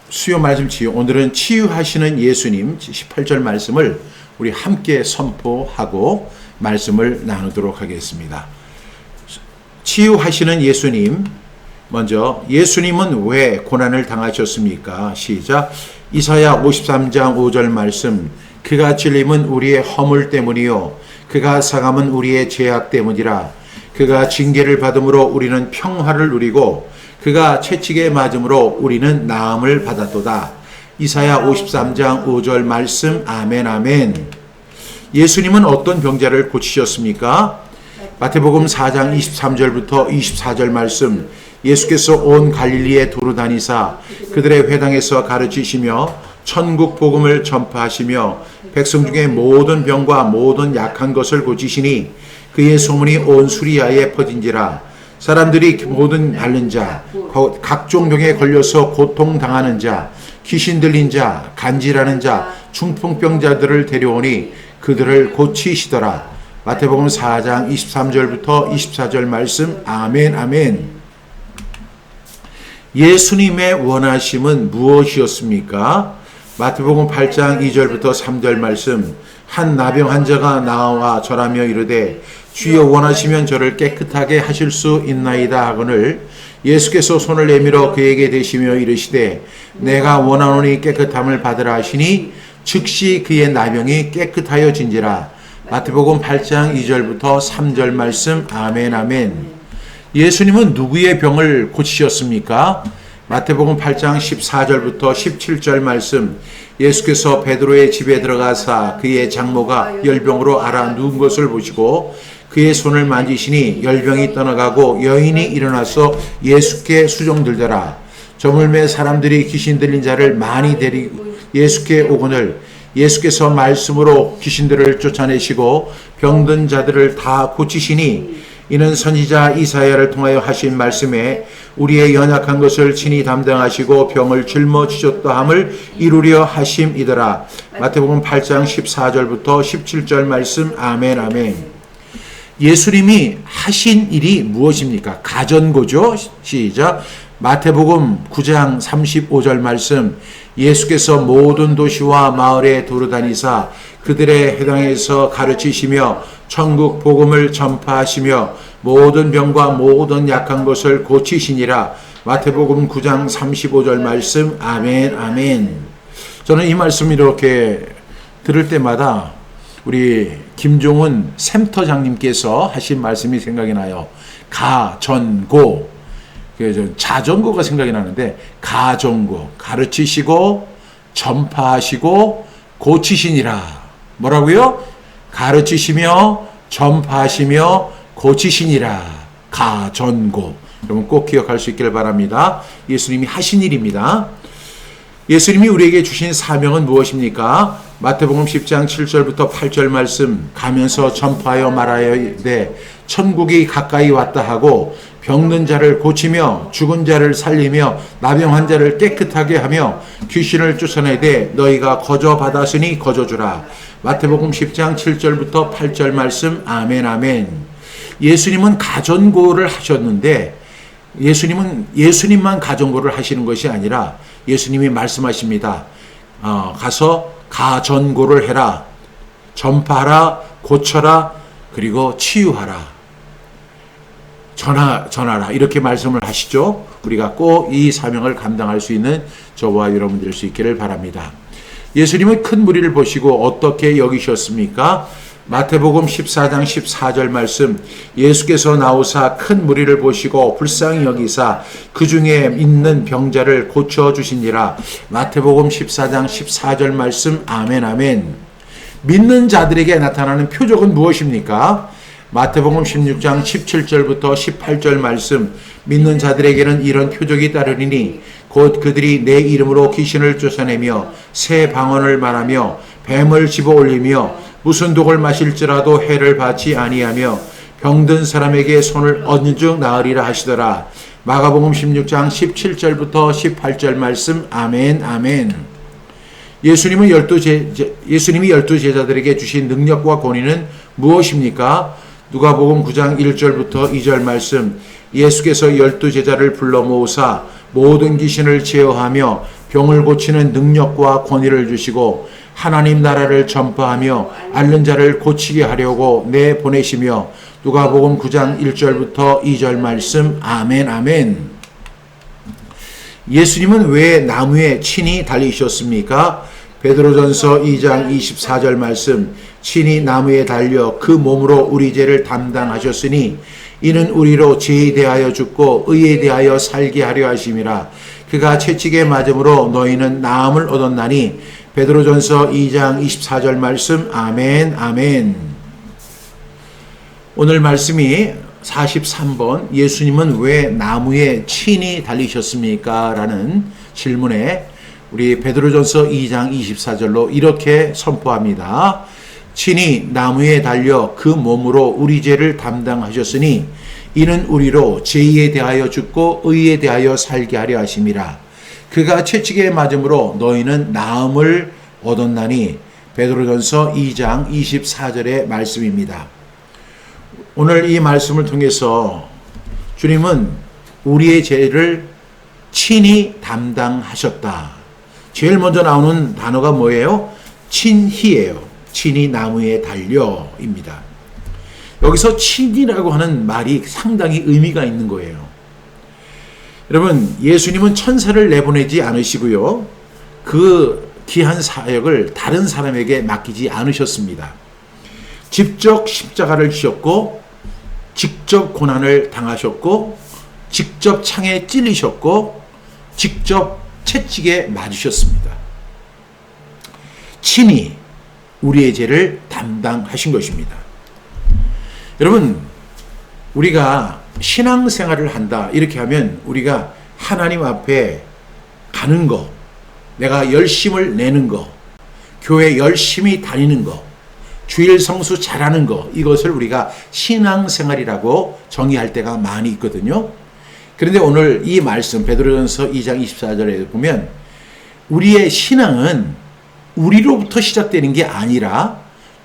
수요 말씀 치유, 오늘은 치유하시는 예수님 18절 말씀을 우리 함께 선포하고 말씀을 나누도록 하겠습니다. 치유하시는 예수님, 먼저 예수님은 왜 고난을 당하셨습니까? 시작. 이사야 53장 5절 말씀. 그가 찔림은 우리의 허물 때문이요 그가 상함은 우리의 죄악 때문이라. 그가 징계를 받음으로 우리는 평화를 누리고 그가 채찍에 맞음으로 우리는 나음을 받았도다. 이사야 53장 5절 말씀. 아멘 아멘. 예수님은 어떤 병자를 고치셨습니까? 마태복음 4장 23절부터 24절 말씀. 예수께서 온 갈릴리에 두루 다니사 그들의 회당에서 가르치시며 천국 복음을 전파하시며 백성 중에 모든 병과 모든 약한 것을 고치시니 그의 소문이 온 수리아에 퍼진지라. 사람들이 모든 앓는 자, 각종 병에 걸려서 고통당하는 자, 귀신 들린 자, 간질하는 자, 중풍병자들을 데려오니 그들을 고치시더라. 마태복음 4장 23절부터 24절 말씀. 아멘 아멘. 예수님의 원하심은 무엇이었습니까? 마태복음 8장 2절부터 3절 말씀. 한 나병 환자가 나와 절하며 이르되 주여 원하시면 저를 깨끗하게 하실 수 있나이다 하거늘 예수께서 손을 내밀어 그에게 대시며 이르시되 내가 원하노니 깨끗함을 받으라 하시니 즉시 그의 나병이 깨끗하여진지라. 마태복음 8장 2절부터 3절 말씀. 아멘 아멘. 예수님은 누구의 병을 고치셨습니까? 마태복음 8장 14절부터 17절 말씀. 예수께서 베드로의 집에 들어가사 그의 장모가 열병으로 앓아 누운 것을 보시고 그의 손을 만지시니 열병이 떠나가고 여인이 일어나서 예수께 수종들더라. 저물매 사람들이 귀신 들린 자를 많이 데리고 예수께 오거늘 예수께서 말씀으로 귀신들을 쫓아내시고 병든 자들을 다 고치시니 이는 선지자 이사야를 통하여 하신 말씀에 우리의 연약한 것을 친히 담당하시고 병을 짊어지셨다 함을 이루려 하심이더라. 마태복음 8장 14절부터 17절 말씀. 아멘 아멘. 예수님이 하신 일이 무엇입니까? 가전고죠. 시작. 마태복음 9장 35절 말씀. 예수께서 모든 도시와 마을에 두루다니사 그들의 회당에서 가르치시며 천국 복음을 전파하시며 모든 병과 모든 약한 것을 고치시니라. 마태복음 9장 35절 말씀. 아멘 아멘. 저는 이 말씀 이렇게 들을 때마다 우리 김종훈 샘터장님께서 하신 말씀이 생각이 나요. 가전고. 자전거가 생각이 나는데 가전고. 가르치시고 전파하시고 고치시니라. 뭐라고요? 가르치시며 전파하시며 고치시니라. 가전고. 여러분 꼭 기억할 수 있기를 바랍니다. 예수님이 하신 일입니다. 예수님이 우리에게 주신 사명은 무엇입니까? 마태복음 10장 7절부터 8절 말씀. 가면서 전파하여 말하여 되 천국이 가까이 왔다 하고 병든 자를 고치며 죽은 자를 살리며 나병 환자를 깨끗하게 하며 귀신을 쫓아내되 너희가 거저 받았으니 거저 주라. 마태복음 10장 7절부터 8절 말씀. 아멘 아멘. 예수님은 가전고를 하셨는데 예수님만 가전고를 하시는 것이 아니라 예수님이 말씀하십니다. 가서 가전고를 해라. 전파하라. 고쳐라. 그리고 치유하라. 전하라. 이렇게 말씀을 하시죠. 우리가 꼭 이 사명을 감당할 수 있는 저와 여러분 될 수 있기를 바랍니다. 예수님은 큰 무리를 보시고 어떻게 여기셨습니까? 마태복음 14장 14절 말씀. 예수께서 나오사 큰 무리를 보시고 불쌍히 여기사 그 중에 있는 병자를 고쳐주시니라. 마태복음 14장 14절 말씀. 아멘 아멘. 믿는 자들에게 나타나는 표적은 무엇입니까? 마태복음 16장 17절부터 18절 말씀. 믿는 자들에게는 이런 표적이 따르리니 곧 그들이 내 이름으로 귀신을 쫓아내며 새 방언을 말하며 뱀을 집어올리며 무슨 독을 마실지라도 해를 받지 아니하며 병든 사람에게 손을 얻는 중 나으리라 하시더라. 마가복음 16장 17절부터 18절 말씀. 아멘 아멘. 예수님이 열두 제자들에게 주신 능력과 권위는 무엇입니까? 누가복음 9장 1절부터 2절 말씀. 예수께서 12 제자를 불러 모으사 모든 귀신을 제어하며 병을 고치는 능력과 권위를 주시고 하나님 나라를 전파하며 앓는 자를 고치게 하려고 내보내시며 누가복음 9장 1절부터 2절 말씀. 아멘 아멘. 예수님은 왜 나무에 친히 달리셨습니까? 베드로전서 2장 24절 말씀. 친히 나무에 달려 그 몸으로 우리 죄를 담당하셨으니 이는 우리로 죄에 대하여 죽고 의에 대하여 살게 하려 하심이라. 그가 채찍에 맞음으로 너희는 나음을 얻었나니. 베드로전서 2장 24절 말씀. 아멘 아멘. 오늘 말씀이 43번 예수님은 왜 나무에 친히 달리셨습니까? 라는 질문에 우리 베드로전서 2장 24절로 이렇게 선포합니다. 친히 나무에 달려 그 몸으로 우리 죄를 담당하셨으니 이는 우리로 죄에 대하여 죽고 의에 대하여 살게 하려 하심이라. 그가 채찍에 맞음으로 너희는 나음을 얻었나니. 베드로전서 2장 24절의 말씀입니다. 오늘 이 말씀을 통해서 주님은 우리의 죄를 친히 담당하셨다. 제일 먼저 나오는 단어가 뭐예요? 친히예요. 친히 나무에 달려입니다. 여기서 친히라고 하는 말이 상당히 의미가 있는 거예요. 여러분, 예수님은 천사를 내보내지 않으시고요. 그 귀한 사역을 다른 사람에게 맡기지 않으셨습니다. 직접 십자가를 지셨고 직접 고난을 당하셨고 직접 창에 찔리셨고 직접 채찍에 맞으셨습니다. 친히 우리의 죄를 담당하신 것입니다. 여러분, 우리가 신앙생활을 한다 이렇게 하면 우리가 하나님 앞에 가는 거, 내가 열심을 내는 거, 교회 열심히 다니는 거, 주일 성수 잘하는 거, 이것을 우리가 신앙생활이라고 정의할 때가 많이 있거든요. 그런데 오늘 이 말씀 베드로전서 2장 24절에 보면 우리의 신앙은 우리로부터 시작되는 게 아니라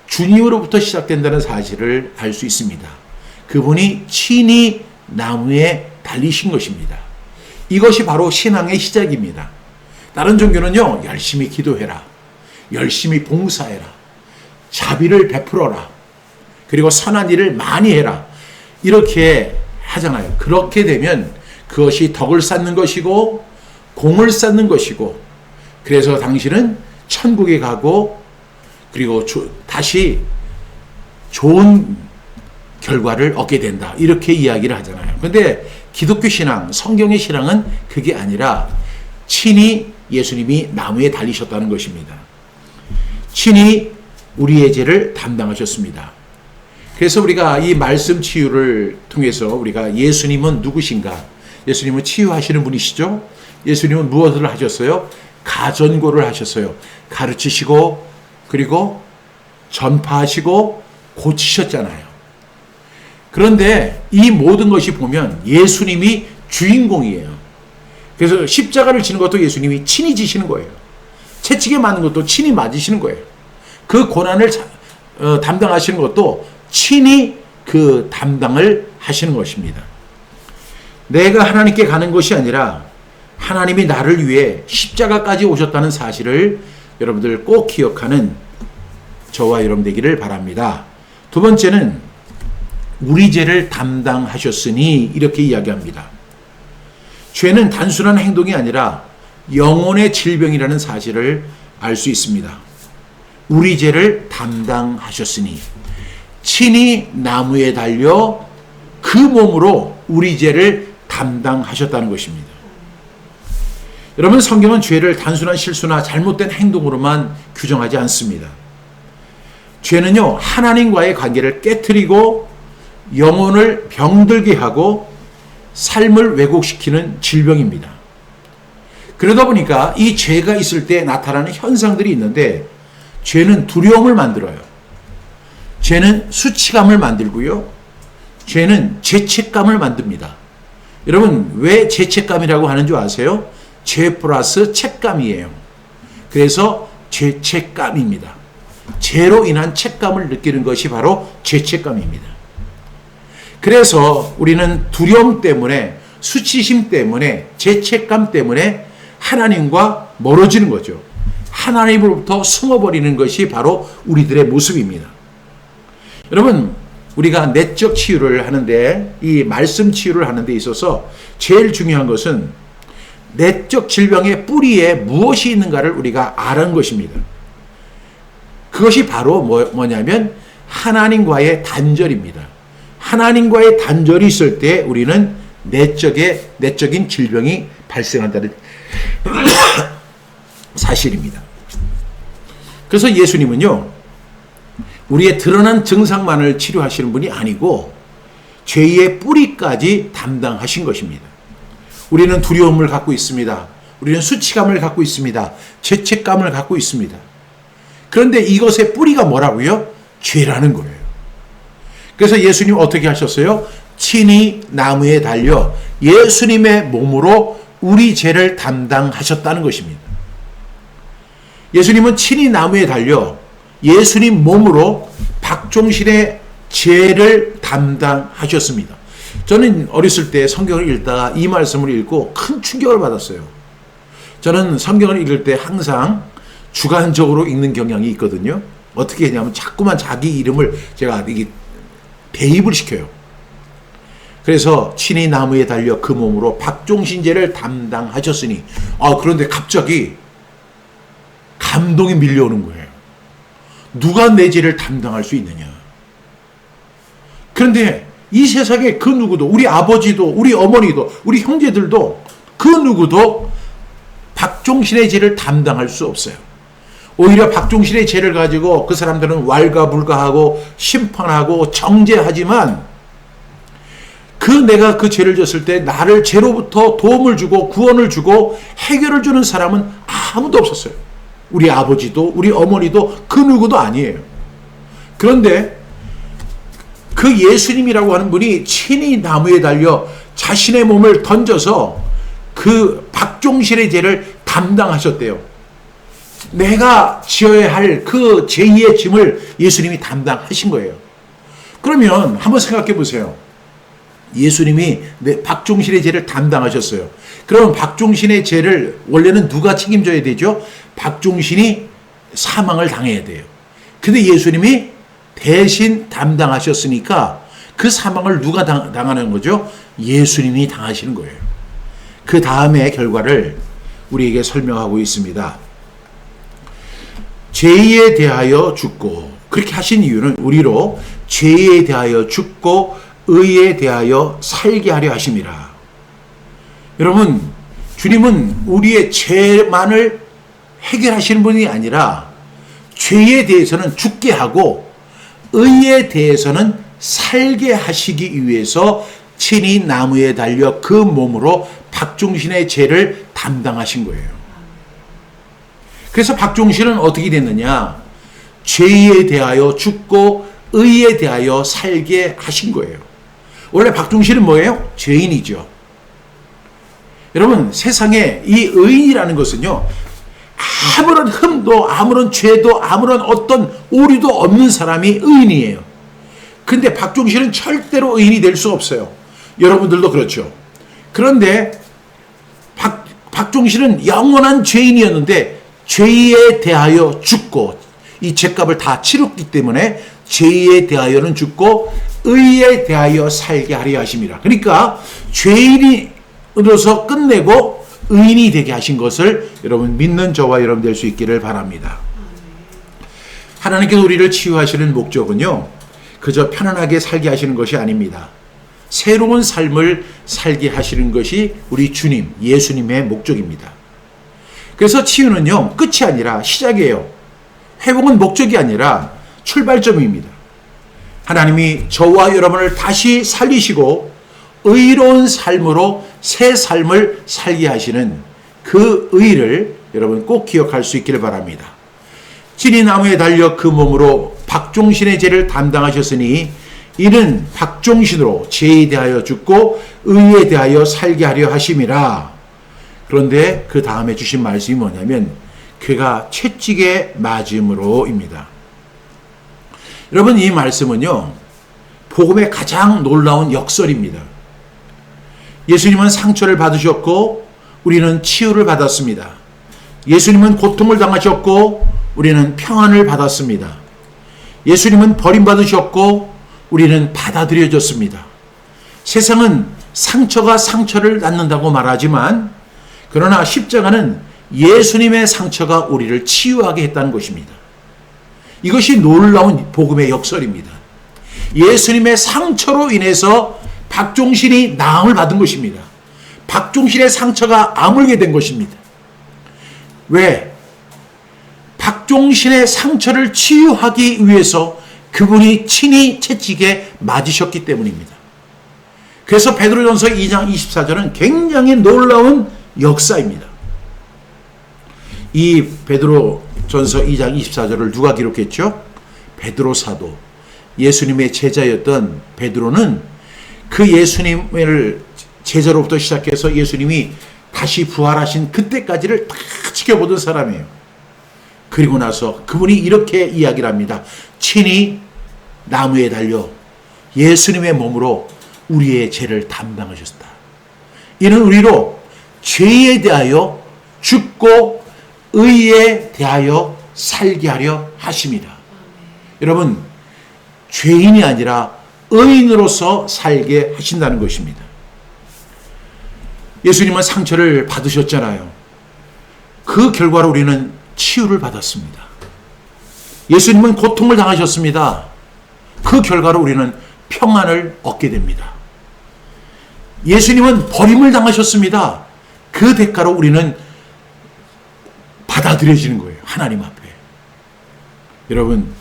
주님으로부터 시작된다는 사실을 알 수 있습니다. 그분이 친히 나무에 달리신 것입니다. 이것이 바로 신앙의 시작입니다. 다른 종교는요, 열심히 기도해라, 열심히 봉사해라, 자비를 베풀어라, 그리고 선한 일을 많이 해라, 이렇게 하잖아요. 그렇게 되면 그것이 덕을 쌓는 것이고 공을 쌓는 것이고, 그래서 당신은 천국에 가고 그리고 다시 좋은 결과를 얻게 된다, 이렇게 이야기를 하잖아요. 그런데 기독교 신앙, 성경의 신앙은 그게 아니라 친히 예수님이 나무에 달리셨다는 것입니다. 친히 우리의 죄를 담당하셨습니다. 그래서 우리가 이 말씀 치유를 통해서 우리가 예수님은 누구신가? 예수님은 치유하시는 분이시죠? 예수님은 무엇을 하셨어요? 가전고를 하셨어요. 가르치시고 그리고 전파하시고 고치셨잖아요. 그런데 이 모든 것이 보면 예수님이 주인공이에요. 그래서 십자가를 지는 것도 예수님이 친히 지시는 거예요. 채찍에 맞는 것도 친히 맞으시는 거예요. 그 고난을 담당하시는 것도 친히 그 담당을 하시는 것입니다. 내가 하나님께 가는 것이 아니라 하나님이 나를 위해 십자가까지 오셨다는 사실을 여러분들 꼭 기억하는 저와 여러분 되기를 바랍니다. 두 번째는 우리 죄를 담당하셨으니 이렇게 이야기합니다. 죄는 단순한 행동이 아니라 영혼의 질병이라는 사실을 알 수 있습니다. 우리 죄를 담당하셨으니 친히 나무에 달려 그 몸으로 우리 죄를 담당하셨다는 것입니다. 여러분, 성경은 죄를 단순한 실수나 잘못된 행동으로만 규정하지 않습니다. 죄는요, 하나님과의 관계를 깨트리고 영혼을 병들게 하고 삶을 왜곡시키는 질병입니다. 그러다 보니까 이 죄가 있을 때 나타나는 현상들이 있는데, 죄는 두려움을 만들어요. 죄는 수치감을 만들고요. 죄는 죄책감을 만듭니다. 여러분, 왜 죄책감이라고 하는 줄 아세요? 죄 플러스 책감이에요. 그래서 죄책감입니다. 죄로 인한 책감을 느끼는 것이 바로 죄책감입니다. 그래서 우리는 두려움 때문에 수치심 때문에, 죄책감 때문에 하나님과 멀어지는 거죠. 하나님으로부터 숨어버리는 것이 바로 우리들의 모습입니다. 여러분, 우리가 내적 치유를 하는데, 이 말씀 치유를 하는 데 있어서 제일 중요한 것은 내적 질병의 뿌리에 무엇이 있는가를 우리가 아는 것입니다. 그것이 바로 뭐냐면 하나님과의 단절입니다. 하나님과의 단절이 있을 때 우리는 내적인 질병이 발생한다는 사실입니다. 그래서 예수님은요, 우리의 드러난 증상만을 치료하시는 분이 아니고 죄의 뿌리까지 담당하신 것입니다. 우리는 두려움을 갖고 있습니다. 우리는 수치감을 갖고 있습니다. 죄책감을 갖고 있습니다. 그런데 이것의 뿌리가 뭐라고요? 죄라는 거예요. 그래서 예수님 어떻게 하셨어요? 친히 나무에 달려 예수님의 몸으로 우리 죄를 담당하셨다는 것입니다. 예수님은 친히 나무에 달려 예수님 몸으로 박종신의 죄를 담당하셨습니다. 저는 어렸을 때 성경을 읽다가 이 말씀을 읽고 큰 충격을 받았어요. 저는 성경을 읽을 때 항상 주관적으로 읽는 경향이 있거든요. 어떻게 했냐면 자꾸만 자기 이름을 제가 대입을 시켜요. 그래서 친히 나무에 달려 그 몸으로 박종신 죄를 담당하셨으니, 그런데 갑자기 감동이 밀려오는 거예요. 누가 내 죄를 담당할 수 있느냐. 그런데 이 세상에 그 누구도, 우리 아버지도, 우리 어머니도, 우리 형제들도 그 누구도 박종신의 죄를 담당할 수 없어요. 오히려 박종신의 죄를 가지고 그 사람들은 왈가불가하고 심판하고 정죄하지만, 내가 그 죄를 졌을 때 나를 죄로부터 도움을 주고 구원을 주고 해결을 주는 사람은 아무도 없었어요. 우리 아버지도 우리 어머니도 그 누구도 아니에요. 그런데 그 예수님이라고 하는 분이 친히 나무에 달려 자신의 몸을 던져서 그 박종신의 죄를 담당하셨대요. 내가 지어야 할 그 제2의 짐을 예수님이 담당하신 거예요. 그러면 한번 생각해 보세요. 예수님이 박종신의 죄를 담당하셨어요. 그럼 박종신의 죄를 원래는 누가 책임져야 되죠? 박종신이 사망을 당해야 돼요. 근데 예수님이 대신 담당하셨으니까 그 사망을 누가 당하는 거죠? 예수님이 당하시는 거예요. 그 다음의 결과를 우리에게 설명하고 있습니다. 죄에 대하여 죽고, 그렇게 하신 이유는 우리로 죄에 대하여 죽고 의에 대하여 살게 하려 하심이라. 여러분, 주님은 우리의 죄만을 해결하시는 분이 아니라 죄에 대해서는 죽게 하고 의에 대해서는 살게 하시기 위해서 친히 나무에 달려 그 몸으로 박종신의 죄를 담당하신 거예요. 그래서 박종신은 어떻게 됐느냐? 죄에 대하여 죽고 의에 대하여 살게 하신 거예요. 원래 박종신은 뭐예요? 죄인이죠. 여러분, 세상에 이 의인이라는 것은요, 아무런 흠도 아무런 죄도 아무런 어떤 오류도 없는 사람이 의인이에요. 근데 박종신은 절대로 의인이 될 수 없어요. 여러분들도 그렇죠. 그런데 박종신은 영원한 죄인이었는데 죄에 대하여 죽고, 이 죄값을 다 치렀기 때문에 죄에 대하여는 죽고 의에 대하여 살게 하려 하심이라. 그러니까 죄인으로서 끝내고 의인이 되게 하신 것을 여러분 믿는 저와 여러분 될 수 있기를 바랍니다. 하나님께서 우리를 치유하시는 목적은요, 그저 편안하게 살게 하시는 것이 아닙니다. 새로운 삶을 살게 하시는 것이 우리 주님, 예수님의 목적입니다. 그래서 치유는요, 끝이 아니라 시작이에요. 회복은 목적이 아니라 출발점입니다. 하나님이 저와 여러분을 다시 살리시고 의로운 삶으로 새 삶을 살게 하시는 그 의를 여러분 꼭 기억할 수 있기를 바랍니다. 친히 나무에 달려 그 몸으로 박종신의 죄를 담당하셨으니 이는 박종신으로 죄에 대하여 죽고 의에 대하여 살게 하려 하심이라. 그런데 그 다음에 주신 말씀이 뭐냐면 그가 채찍에 맞음으로입니다. 여러분, 이 말씀은요, 복음의 가장 놀라운 역설입니다. 예수님은 상처를 받으셨고 우리는 치유를 받았습니다. 예수님은 고통을 당하셨고 우리는 평안을 받았습니다. 예수님은 버림받으셨고 우리는 받아들여졌습니다. 세상은 상처가 상처를 낳는다고 말하지만 그러나 십자가는 예수님의 상처가 우리를 치유하게 했다는 것입니다. 이것이 놀라운 복음의 역설입니다. 예수님의 상처로 인해서 박종신이 나음을 받은 것입니다. 박종신의 상처가 아물게 된 것입니다. 왜? 박종신의 상처를 치유하기 위해서 그분이 친히 채찍에 맞으셨기 때문입니다. 그래서 베드로전서 2장 24절은 굉장히 놀라운 역사입니다. 이 베드로전서 2장 24절을 누가 기록했죠? 베드로 사도. 예수님의 제자였던 베드로는 그 예수님을 제자로부터 시작해서 예수님이 다시 부활하신 그때까지를 다 지켜보던 사람이에요. 그리고 나서 그분이 이렇게 이야기를 합니다. 친히 나무에 달려 예수님의 몸으로 우리의 죄를 담당하셨다. 이는 우리로 죄에 대하여 죽고 의에 대하여 살게 하려 하심이다. 여러분, 죄인이 아니라 의인으로서 살게 하신다는 것입니다. 예수님은 상처를 받으셨잖아요. 그 결과로 우리는 치유를 받았습니다. 예수님은 고통을 당하셨습니다. 그 결과로 우리는 평안을 얻게 됩니다. 예수님은 버림을 당하셨습니다. 그 대가로 우리는 받아들여지는 거예요. 하나님 앞에. 여러분,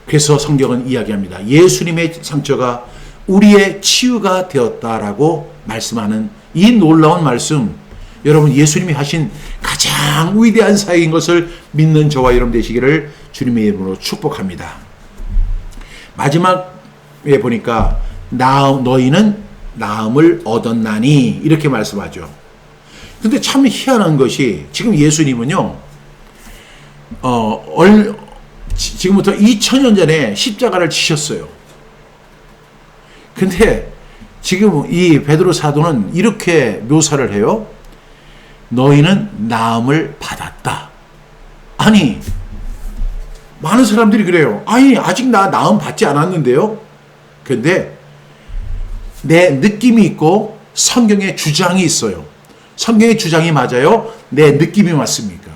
그래서 성경은 이야기합니다. 예수님의 상처가 우리의 치유가 되었다라고 말씀하는 이 놀라운 말씀, 여러분 예수님이 하신 가장 위대한 사역인 것을 믿는 저와 여러분 되시기를 주님의 이름으로 축복합니다. 마지막에 보니까 너희는 나음을 얻었나니 이렇게 말씀하죠. 근데 참 희한한 것이 지금 예수님은요, 지금부터 2000년 전에 십자가를 지셨어요. 근데 지금 이 베드로 사도는 이렇게 묘사를 해요. 너희는 나음을 받았다. 아니, 많은 사람들이 그래요. 아니, 아직 나 나음 받지 않았는데요. 근데 내 느낌이 있고 성경의 주장이 있어요. 성경의 주장이 맞아요? 내 느낌이 맞습니까?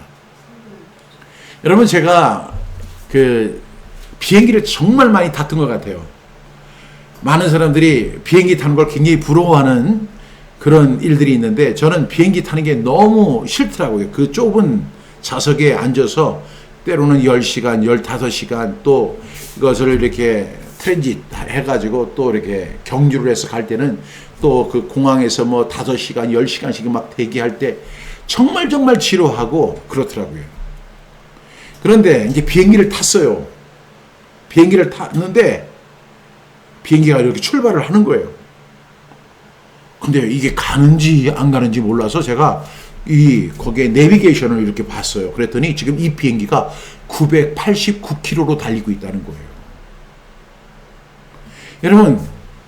여러분, 제가 그 비행기를 정말 많이 탔던 것 같아요. 많은 사람들이 비행기 타는 걸 굉장히 부러워하는 그런 일들이 있는데 저는 비행기 타는 게 너무 싫더라고요. 그 좁은 좌석에 앉아서 때로는 10시간, 15시간 또 이것을 이렇게 트랜짓 해가지고 또 이렇게 경유를 해서 갈 때는 또 그 공항에서 뭐 5시간, 10시간씩 막 대기할 때 정말 지루하고 그렇더라고요. 그런데 이제 비행기를 탔어요. 비행기를 탔는데 비행기가 이렇게 출발을 하는 거예요. 근데 이게 가는지 안 가는지 몰라서 제가 거기에 내비게이션을 이렇게 봤어요. 그랬더니 지금 이 비행기가 989km로 달리고 있다는 거예요. 여러분,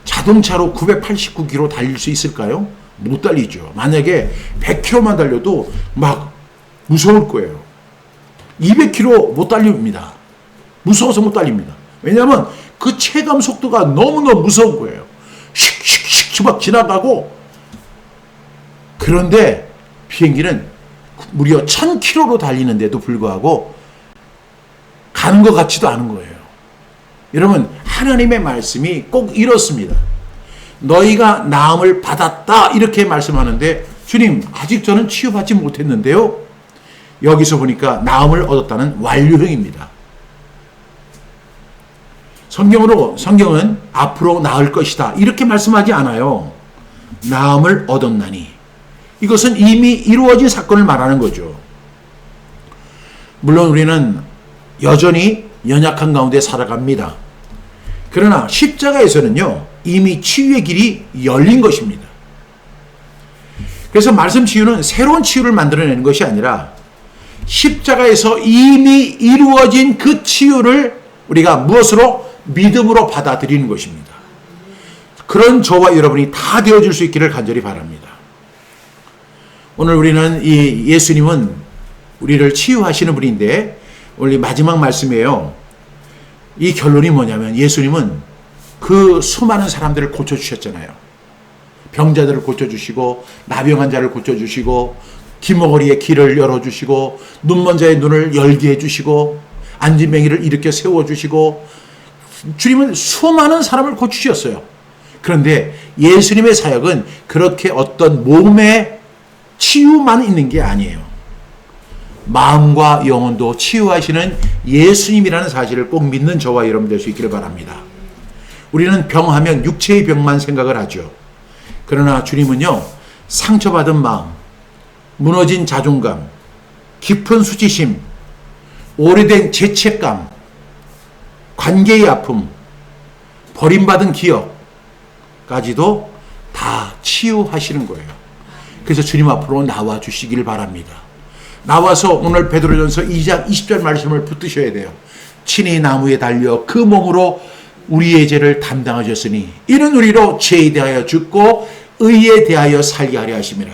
자동차로 989km 달릴 수 있을까요? 못 달리죠. 만약에 100km만 달려도 막 무서울 거예요. 200km 못 달립니다. 무서워서 못 달립니다. 왜냐하면 그 체감 속도가 너무너무 무서운 거예요. 슉슉슉 막 지나가고. 그런데 비행기는 무려 1000km로 달리는데도 불구하고 가는 것 같지도 않은 거예요. 여러분, 하나님의 말씀이 꼭 이렇습니다. 너희가 나음을 받았다 이렇게 말씀하는데 주님, 아직 저는 치유받지 못했는데요. 여기서 보니까 나음을 얻었다는 완료형입니다. 성경은 앞으로 나을 것이다 이렇게 말씀하지 않아요. 나음을 얻었나니. 이것은 이미 이루어진 사건을 말하는 거죠. 물론 우리는 여전히 연약한 가운데 살아갑니다. 그러나 십자가에서는요, 이미 치유의 길이 열린 것입니다. 그래서 말씀 치유는 새로운 치유를 만들어내는 것이 아니라 십자가에서 이미 이루어진 그 치유를 우리가 무엇으로? 믿음으로 받아들이는 것입니다. 그런 저와 여러분이 다 되어줄 수 있기를 간절히 바랍니다. 오늘 우리는 이 예수님은 우리를 치유하시는 분인데 오늘 마지막 말씀이에요. 이 결론이 뭐냐면 예수님은 그 수많은 사람들을 고쳐주셨잖아요. 병자들을 고쳐주시고 나병 환자를 고쳐주시고 기머거리의 길을 열어주시고 눈먼 자의 눈을 열게 해주시고 앉은 맹이를 일으켜 세워주시고 주님은 수많은 사람을 고치셨어요. 그런데 예수님의 사역은 그렇게 어떤 몸의 치유만 있는 게 아니에요. 마음과 영혼도 치유하시는 예수님이라는 사실을 꼭 믿는 저와 여러분 될 수 있기를 바랍니다. 우리는 병하면 육체의 병만 생각을 하죠. 그러나 주님은요, 상처받은 마음, 무너진 자존감, 깊은 수치심, 오래된 죄책감, 관계의 아픔, 버림받은 기억까지도 다 치유하시는 거예요. 그래서 주님 앞으로 나와 주시길 바랍니다. 나와서 오늘 베드로전서 2장 20절 말씀을 붙드셔야 돼요. 친히 나무에 달려 그 몸으로 우리의 죄를 담당하셨으니 이는 우리로 죄에 대하여 죽고 의에 대하여 살게 하려 하심이라.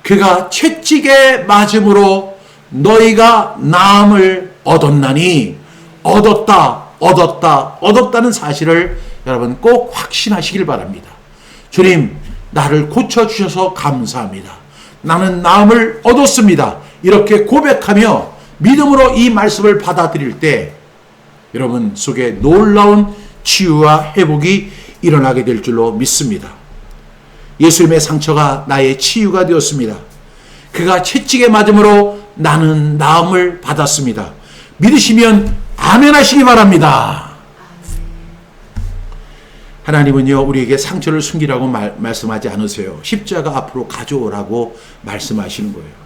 그가 채찍에 맞음으로 너희가 나음을 얻었나니 얻었다는 사실을 여러분 꼭 확신하시길 바랍니다. 주님, 나를 고쳐주셔서 감사합니다. 나는 나음을 얻었습니다. 이렇게 고백하며 믿음으로 이 말씀을 받아들일 때 여러분 속에 놀라운 치유와 회복이 일어나게 될 줄로 믿습니다. 예수님의 상처가 나의 치유가 되었습니다. 그가 채찍에 맞음으로 나는 나음을 받았습니다. 믿으시면 아멘 하시기 바랍니다. 하나님은요, 우리에게 상처를 숨기라고 말씀하지 않으세요. 십자가 앞으로 가져오라고 말씀하시는 거예요.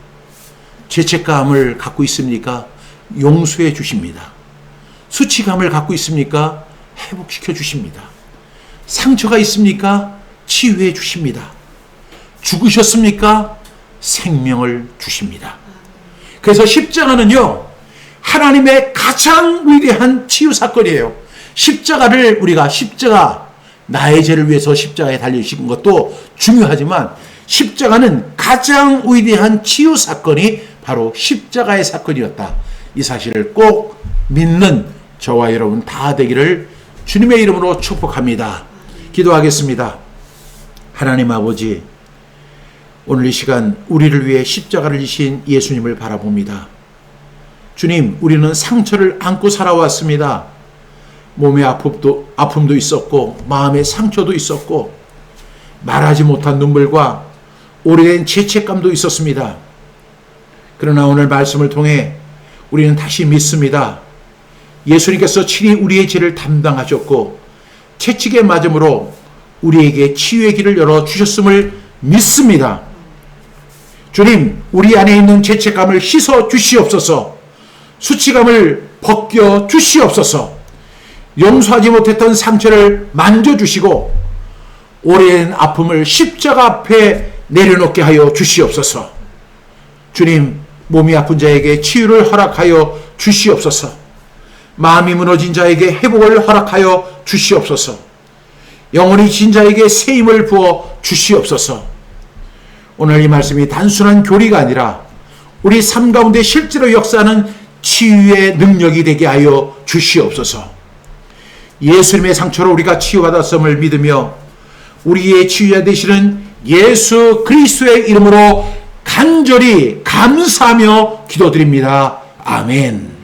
죄책감을 갖고 있습니까? 용서해 주십니다. 수치감을 갖고 있습니까? 회복시켜 주십니다. 상처가 있습니까? 치유해 주십니다. 죽으셨습니까? 생명을 주십니다. 그래서 십자가는요, 하나님의 가장 위대한 치유 사건이에요. 십자가를 나의 죄를 위해서 십자가에 달리신 것도 중요하지만 십자가는 가장 위대한 치유 사건이 바로 십자가의 사건이었다. 이 사실을 꼭 믿는 저와 여러분 다 되기를 주님의 이름으로 축복합니다. 기도하겠습니다. 하나님 아버지, 오늘 이 시간 우리를 위해 십자가를 지신 예수님을 바라봅니다. 주님, 우리는 상처를 안고 살아왔습니다. 몸의 아픔도 있었고 마음의 상처도 있었고 말하지 못한 눈물과 오래된 죄책감도 있었습니다. 그러나 오늘 말씀을 통해 우리는 다시 믿습니다. 예수님께서 친히 우리의 죄를 담당하셨고 채찍에 맞음으로 우리에게 치유의 길을 열어주셨음을 믿습니다. 주님, 우리 안에 있는 죄책감을 씻어 주시옵소서. 수치감을 벗겨 주시옵소서. 용서하지 못했던 상처를 만져주시고 오랜 아픔을 십자가 앞에 내려놓게 하여 주시옵소서. 주님, 몸이 아픈 자에게 치유를 허락하여 주시옵소서. 마음이 무너진 자에게 회복을 허락하여 주시옵소서. 영혼이 진 자에게 새 힘을 부어 주시옵소서. 오늘 이 말씀이 단순한 교리가 아니라 우리 삶 가운데 실제로 역사하는 치유의 능력이 되게 하여 주시옵소서. 예수님의 상처로 우리가 치유받았음을 믿으며 우리의 치유자 되시는 예수 그리스도의 이름으로 간절히 감사하며 기도드립니다. 아멘.